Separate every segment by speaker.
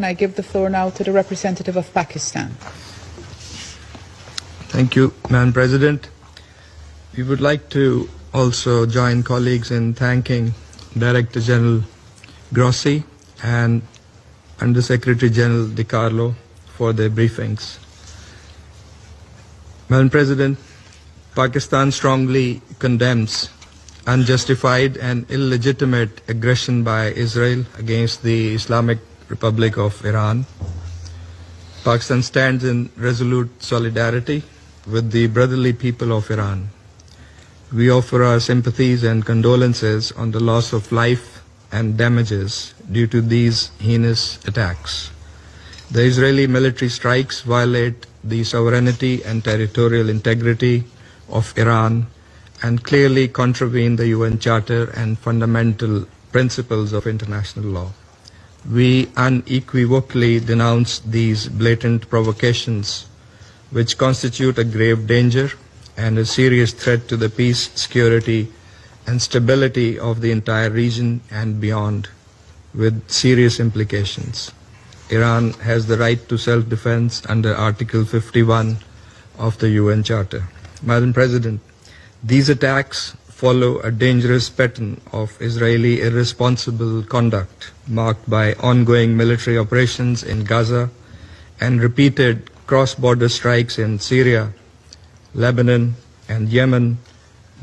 Speaker 1: I give the floor now to the representative of Pakistan.
Speaker 2: Thank you, Madam President. We would like to also join colleagues in thanking Director General Grossi and Under Secretary General Di Carlo for their briefings. Madam President, Pakistan strongly condemns unjustified and illegitimate aggression by Israel against the Islamic Republic of Iran. Pakistan stands in resolute solidarity with the brotherly people of Iran. We offer our sympathies and condolences on the loss of life and damages due to these heinous attacks. The Israeli military strikes violate the sovereignty and territorial integrity of Iran and clearly contravene the UN Charter and fundamental principles of international law. We unequivocally denounce these blatant provocations, which constitute a grave danger and a serious threat to the peace, security, and stability of the entire region and beyond, with serious implications. Iran has the right to self-defense under Article 51 of the UN Charter. Madam President, these attacks follow a dangerous pattern of Israeli irresponsible conduct marked by ongoing military operations in Gaza and repeated cross-border strikes in Syria, Lebanon, and Yemen,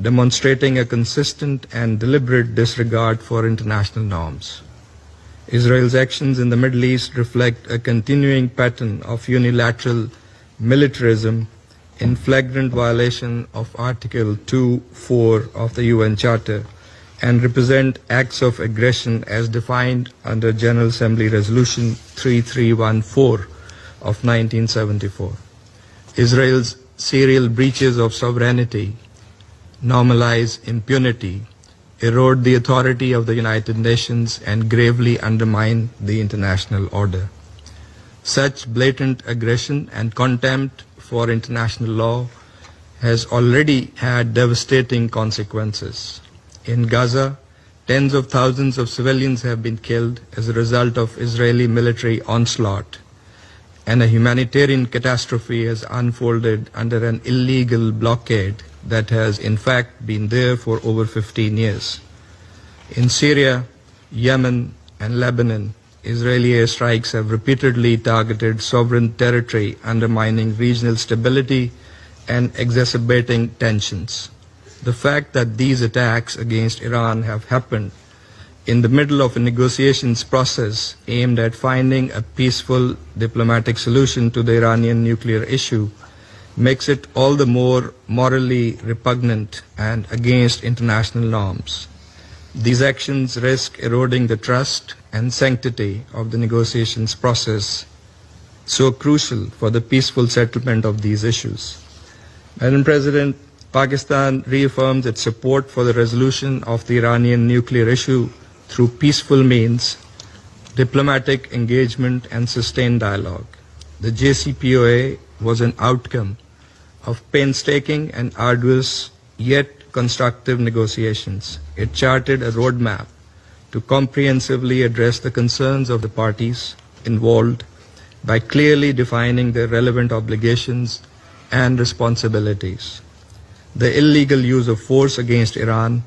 Speaker 2: demonstrating a consistent and deliberate disregard for international norms. Israel's actions in the Middle East reflect a continuing pattern of unilateral militarism in flagrant violation of Article 2.4 of the UN Charter and represent acts of aggression as defined under General Assembly Resolution 3314 of 1974. Israel's serial breaches of sovereignty normalize impunity, erode the authority of the United Nations, and gravely undermine the international order. Such blatant aggression and contempt for international law has already had devastating consequences. In Gaza, tens of thousands of civilians have been killed as a result of Israeli military onslaught, and a humanitarian catastrophe has unfolded under an illegal blockade that has in fact been there for over 15 years. In Syria, Yemen, and Lebanon, Israeli airstrikes have repeatedly targeted sovereign territory, undermining regional stability and exacerbating tensions. The fact that these attacks against Iran have happened in the middle of a negotiations process aimed at finding a peaceful diplomatic solution to the Iranian nuclear issue makes it all the more morally repugnant and against international norms. These actions risk eroding the trust and sanctity of the negotiations process, so crucial for the peaceful settlement of these issues. Madam President, Pakistan reaffirms its support for the resolution of the Iranian nuclear issue through peaceful means, diplomatic engagement, and sustained dialogue. The JCPOA was an outcome of painstaking and arduous yet constructive negotiations. It charted a roadmap to comprehensively address the concerns of the parties involved by clearly defining their relevant obligations and responsibilities. The illegal use of force against Iran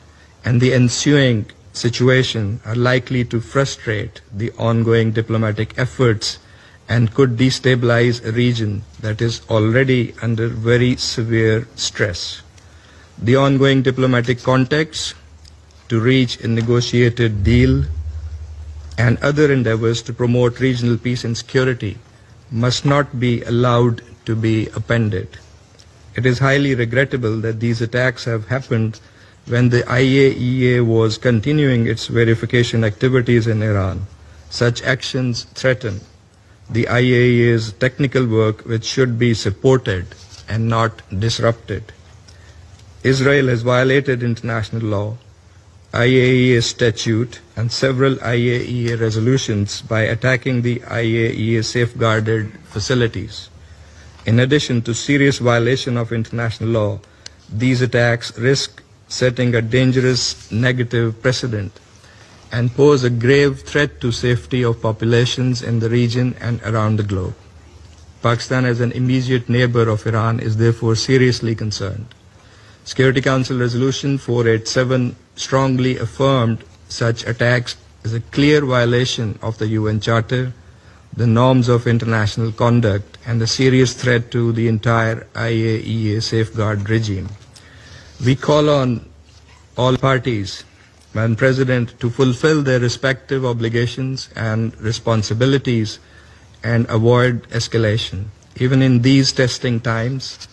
Speaker 2: and the ensuing situation are likely to frustrate the ongoing diplomatic efforts and could destabilize a region that is already under very severe stress. The ongoing diplomatic context to reach a negotiated deal and other endeavors to promote regional peace and security must not be allowed to be appended. It is highly regrettable that these attacks have happened when the IAEA was continuing its verification activities in Iran. Such actions threaten the IAEA's technical work, which should be supported and not disrupted. Israel has violated international law, IAEA statute, and several IAEA resolutions by attacking the IAEA safeguarded facilities. In addition to serious violation of international law, these attacks risk setting a dangerous negative precedent and pose a grave threat to safety of populations in the region and around the globe. Pakistan, as an immediate neighbor of Iran, is therefore seriously concerned. Security Council Resolution 487 strongly affirmed such attacks as a clear violation of the UN Charter, the norms of international conduct, and a serious threat to the entire IAEA safeguard regime. We call on all parties, Madam President, to fulfill their respective obligations and responsibilities and avoid escalation. Even in these testing times,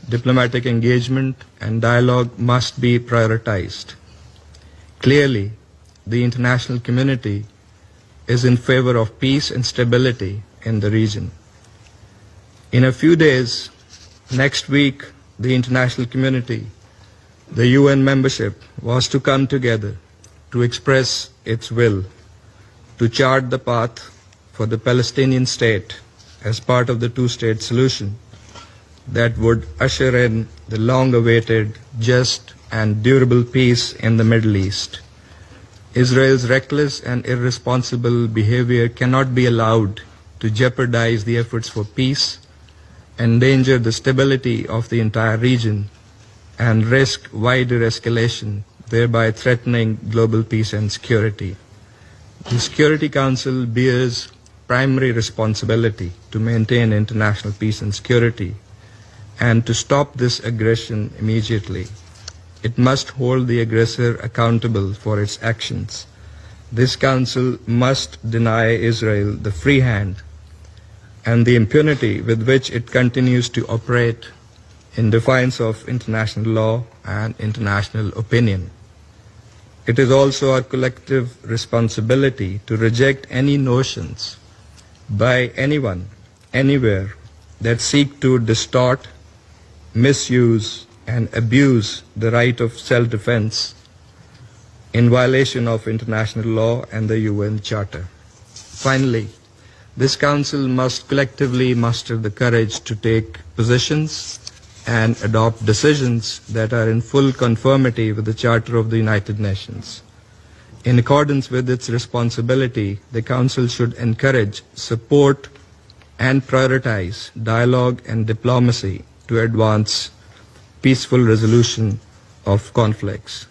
Speaker 2: diplomatic engagement and dialogue must be prioritized. Clearly, the international community is in favor of peace and stability in the region. In a few days, next week, the international community, the UN membership, was to come together to express its will to chart the path for the Palestinian state as part of the two-state solution that would usher in the long-awaited, just and durable peace in the Middle East. Israel's reckless and irresponsible behavior cannot be allowed to jeopardize the efforts for peace, endanger the stability of the entire region, and risk wider escalation, thereby threatening global peace and security. The Security Council bears primary responsibility to maintain international peace and security and to stop this aggression immediately. It must hold the aggressor accountable for its actions. This Council must deny Israel the free hand and the impunity with which it continues to operate in defiance of international law and international opinion. It is also our collective responsibility to reject any notions by anyone, anywhere, that seek to distort, misuse, and abuse the right of self-defense in violation of international law and the UN Charter. Finally, this Council must collectively muster the courage to take positions and adopt decisions that are in full conformity with the Charter of the United Nations. In accordance with its responsibility, the Council should encourage, support, and prioritize dialogue and diplomacy to advance peaceful resolution of conflicts.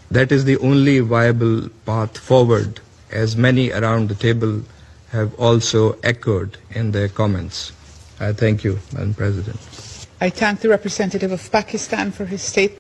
Speaker 2: That is the only viable path forward, as many around the table have also echoed in their comments. I thank you, Madam President.
Speaker 1: I thank the representative of Pakistan for his statement.